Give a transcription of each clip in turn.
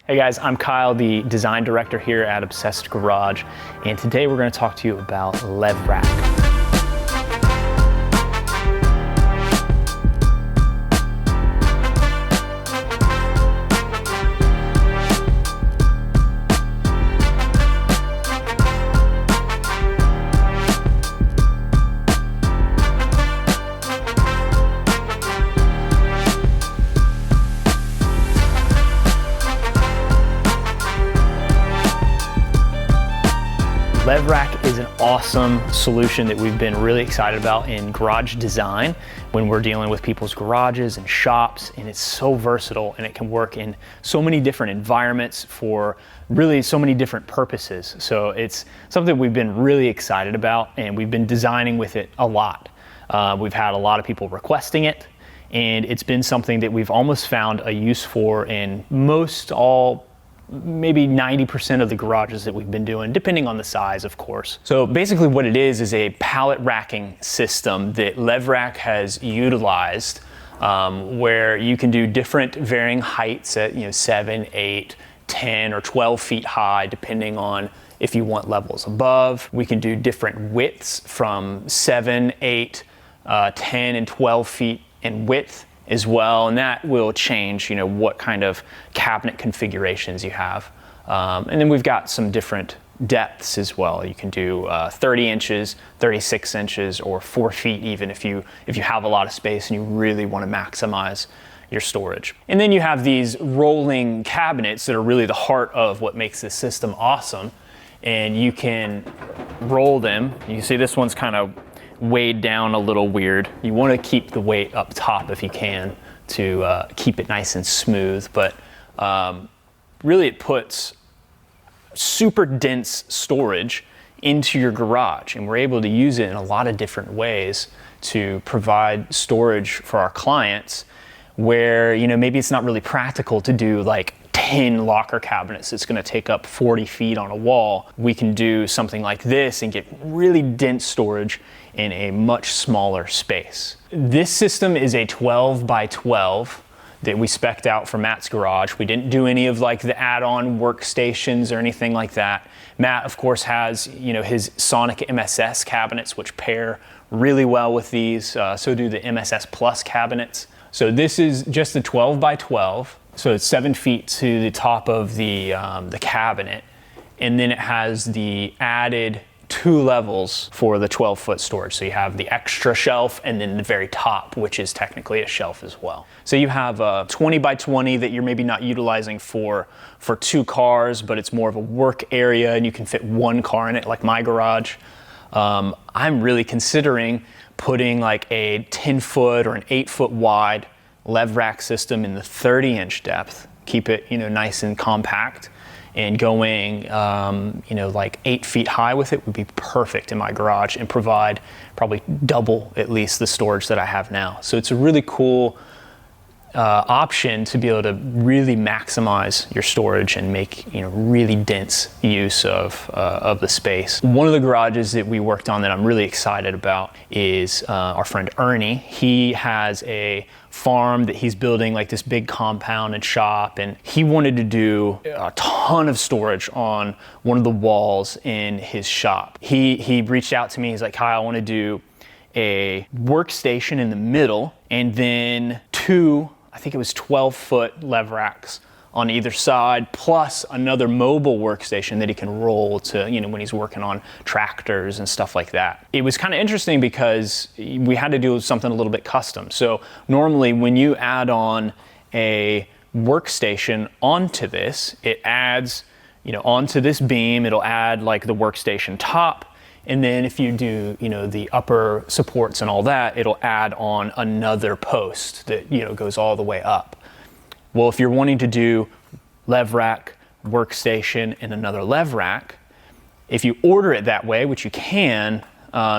Hey guys, I'm Kyle, the design director here at Obsessed Garage, and today we're going to talk to you about Lev Rack. Lev Rack is an awesome solution that we've been really excited about in garage design when we're dealing with people's garages and shops, and it's so versatile and it can work in so many different environments for really so many different purposes. So it's something we've been really excited about, and we've been designing with it a lot. We've had a lot of people requesting it, and it's been something that we've almost found a use for in maybe 90% of the garages that we've been doing, depending on the size, of course. So basically what it is a pallet racking system that Lev Rack has utilized, where you can do different varying heights at 7, 8, 10, or 12 feet high, depending on if you want levels above. We can do different widths from 7, 8, 10, and 12 feet in width as well, and that will change, what kind of cabinet configurations you have. And then we've got some different depths as well. You can do 30 inches, 36 inches, or 4 feet even if you have a lot of space and you really want to maximize your storage. And then you have these rolling cabinets that are really the heart of what makes this system awesome. And you can roll them. You can see this one's kind of weighed down a little weird. You want to keep the weight up top if you can to keep it nice and smooth, but really it puts super dense storage into your garage, and we're able to use it in a lot of different ways to provide storage for our clients where maybe it's not really practical to do like 10 locker cabinets. It's going to take up 40 feet on a wall. We can do something like this and get really dense storage in a much smaller space. This system is a 12 by 12 that we spec'd out for Matt's garage. We didn't do any of like the add-on workstations or anything like that. Matt, of course, has his Sonic MSS cabinets, which pair really well with these. So do the MSS Plus cabinets. So this is just a 12 by 12. So it's 7 feet to the top of the cabinet, and then it has the added 2 levels for the 12-foot storage. So you have the extra shelf and then the very top, which is technically a shelf as well. So you have a 20 by 20 that you're maybe not utilizing for 2 cars, but it's more of a work area and you can fit 1 car in it, like my garage. I'm really considering putting like a 10-foot or an 8-foot wide Lev Rack system in the 30-inch depth. Keep it, nice and compact, and going, like 8 feet high with it would be perfect in my garage and provide probably double at least the storage that I have now. So it's a really cool option to be able to really maximize your storage and make really dense use of the space. One of the garages that we worked on that I'm really excited about is our friend Ernie. He has a farm that he's building, like this big compound and shop, and he wanted to do a ton of storage on one of the walls in his shop. He reached out to me. He's like, Kyle, I want to do a workstation in the middle and then 2, I think it was 12-foot Lev Racks on either side, plus another mobile workstation that he can roll to, when he's working on tractors and stuff like that. It was kind of interesting because we had to do something a little bit custom. So normally when you add on a workstation onto this, it adds, onto this beam, it'll add like the workstation top. And then if you do, the upper supports and all that, it'll add on another post that, goes all the way up. Well, if you're wanting to do Lev Rack, workstation, and another Lev Rack, if you order it that way, which you can,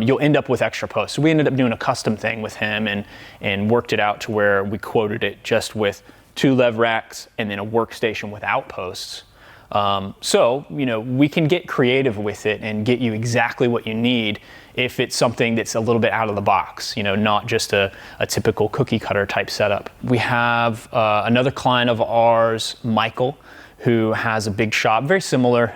you'll end up with extra posts. So we ended up doing a custom thing with him and worked it out to where we quoted it just with 2 Lev Racks and then a workstation without posts. So, we can get creative with it and get you exactly what you need if it's something that's a little bit out of the box, not just a typical cookie cutter type setup. We have another client of ours, Michael, who has a big shop, very similar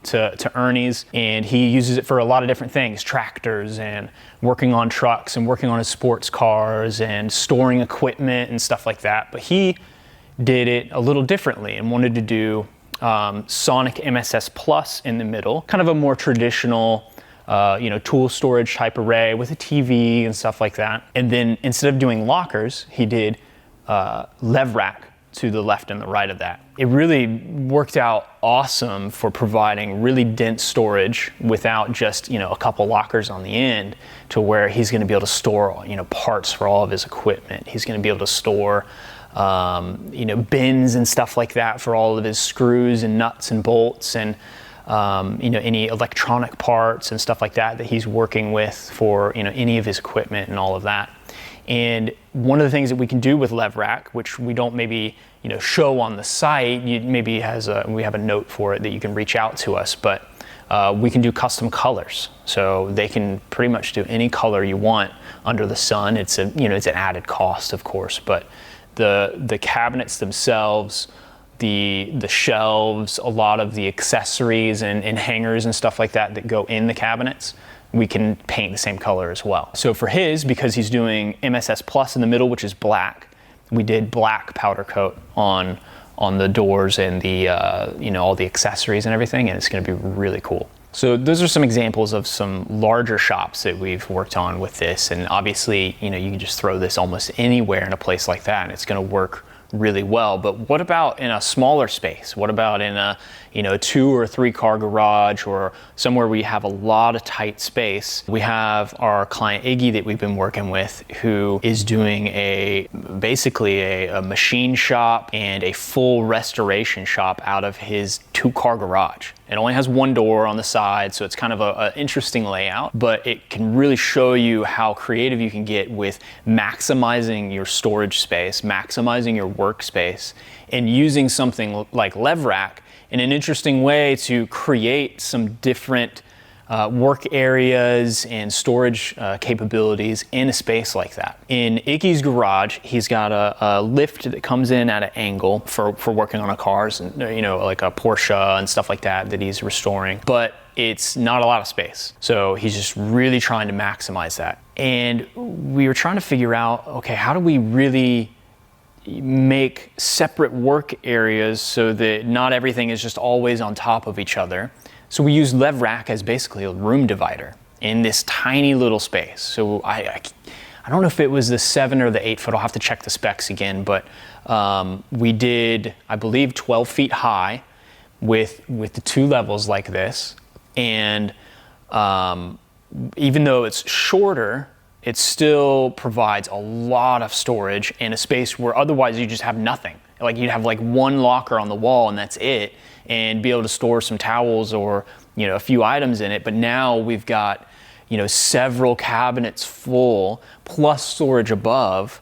to Ernie's, and he uses it for a lot of different things, tractors and working on trucks and working on his sports cars and storing equipment and stuff like that. But he did it a little differently and wanted to do Sonic MSS Plus in the middle, kind of a more traditional tool storage type array with a TV and stuff like that. And then instead of doing lockers, he did Lev Rack to the left and the right of that. It really worked out awesome for providing really dense storage without just, a couple lockers on the end, to where he's going to be able to store, parts for all of his equipment. He's going to be able to store, bins and stuff like that for all of his screws and nuts and bolts and, any electronic parts and stuff like that he's working with for, any of his equipment and all of that. And one of the things that we can do with Lev Rack, which we don't maybe show on the site, we have a note for it that you can reach out to us, but we can do custom colors. So they can pretty much do any color you want under the sun. It's it's an added cost, of course, but the cabinets themselves, the shelves, a lot of the accessories and hangers and stuff like that go in the cabinets, we can paint the same color as well. So for his, because he's doing MSS Plus in the middle, which is black, we did black powder coat on the doors and the all the accessories and everything, and it's going to be really cool. So those are some examples of some larger shops that we've worked on with this, and obviously you can just throw this almost anywhere in a place like that and it's going to work really well. But what about in a smaller space? What about in a 2 or 3 car garage, or somewhere where you have a lot of tight space? We have our client Iggy that we've been working with, who is doing basically a machine shop and a full restoration shop out of his 2-car garage. It only has 1 door on the side, so it's kind of an interesting layout, but it can really show you how creative you can get with maximizing your storage space, maximizing your workspace, and using something like Lev Rack in an interesting way to create some different work areas and storage capabilities in a space like that. In Iggy's garage, he's got a lift that comes in at an angle for working on cars, and like a Porsche and stuff like that he's restoring, but it's not a lot of space. So he's just really trying to maximize that. And we were trying to figure out, okay, how do we really make separate work areas so that not everything is just always on top of each other? So we use Lev Rack as basically a room divider in this tiny little space. So I don't know if it was the 7 or the 8 foot, I'll have to check the specs again, but we did, I believe, 12 feet high with the 2 levels like this. And even though it's shorter, it still provides a lot of storage in a space where otherwise you just have nothing. Like you'd have like 1 locker on the wall and that's it, and be able to store some towels or a few items in it. But now we've got several cabinets full plus storage above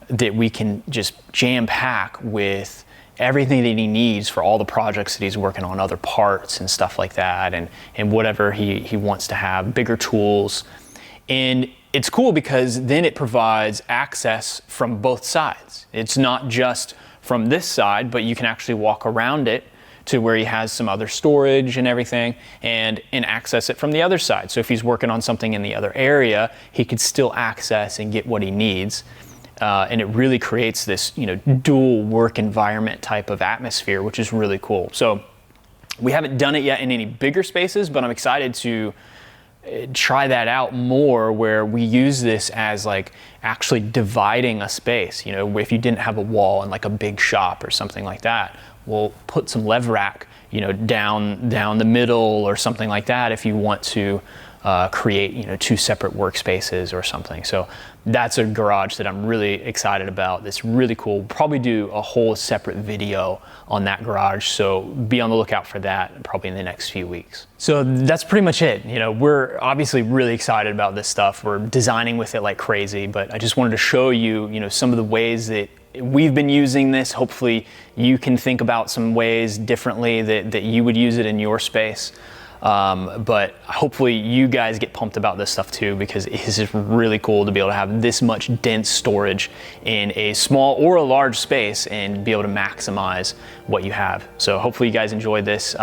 that we can just jam pack with everything that he needs for all the projects that he's working on, other parts and stuff like that, and whatever he wants to have, bigger tools. And it's cool because then it provides access from both sides. It's not just from this side, but you can actually walk around it to where he has some other storage and everything, and access it from the other side. So if he's working on something in the other area, he could still access and get what he needs. And it really creates this dual work environment type of atmosphere, which is really cool. So we haven't done it yet in any bigger spaces, but I'm excited to try that out more, where we use this as like actually dividing a space. If you didn't have a wall in like a big shop or something like that, we'll put some Lev Rack down the middle or something like that if you want to create 2 separate workspaces or something. So that's a garage that I'm really excited about. That's really cool. We'll probably do a whole separate video on that garage, so be on the lookout for that probably in the next few weeks. So that's pretty much it. We're obviously really excited about this stuff. We're designing with it like crazy, but I just wanted to show you some of the ways that we've been using this. Hopefully you can think about some ways differently that you would use it in your space. But hopefully you guys get pumped about this stuff too, because it is just really cool to be able to have this much dense storage in a small or a large space and be able to maximize what you have. So hopefully you guys enjoyed this.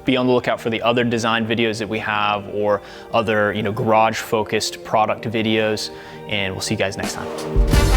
Be on the lookout for the other design videos that we have, or other, garage focused product videos, and we'll see you guys next time.